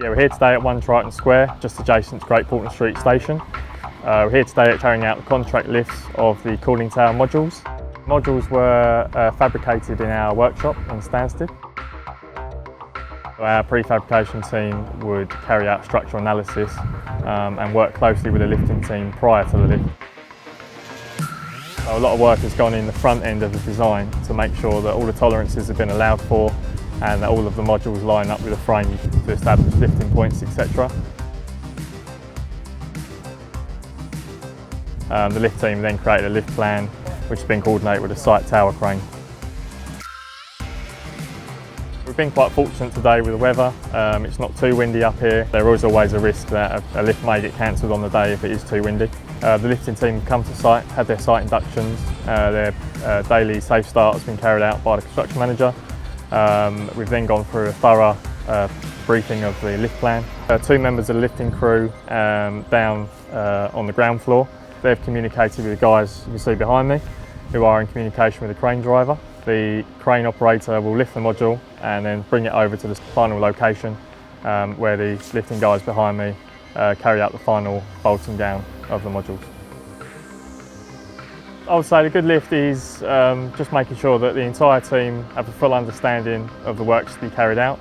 Yeah, we're here today at 1 Triton Square, just adjacent to Great Portland Street Station. We're here today at carrying out the contract lifts of the cooling tower modules. Modules were fabricated in our workshop in Stansted. Our prefabrication team would carry out structural analysis and work closely with the lifting team prior to the lift. So a lot of work has gone in the front end of the design to make sure that all the tolerances have been allowed for and that all of the modules line up with the frame to establish lifting points, etc. The lift team then created a lift plan which has been coordinated with a site tower crane. We've been quite fortunate today with the weather. It's not too windy up here. There is always a risk that a lift may get cancelled on the day if it is too windy. The lifting team come to site, had their site inductions. Their daily safe start has been carried out by the construction manager. We've then gone through a thorough briefing of the lift plan. Two members of the lifting crew down on the ground floor. They've communicated with the guys you can see behind me, who are in communication with the crane driver. The crane operator will lift the module and then bring it over to the final location where the lifting guys behind me carry out the final bolting down of the modules. I would say the good lift is just making sure that the entire team have a full understanding of the works to be carried out.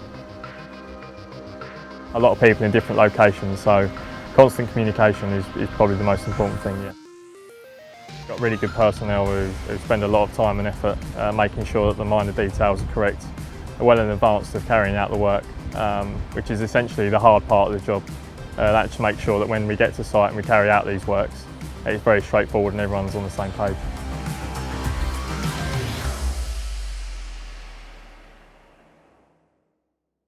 A lot of people in different locations, so constant communication is probably the most important thing. Yeah. Got really good personnel who spend a lot of time and effort making sure that the minor details are correct, well in advance of carrying out the work, which is essentially the hard part of the job. That just makes sure that when we get to site and we carry out these works, it's very straightforward and everyone's on the same page.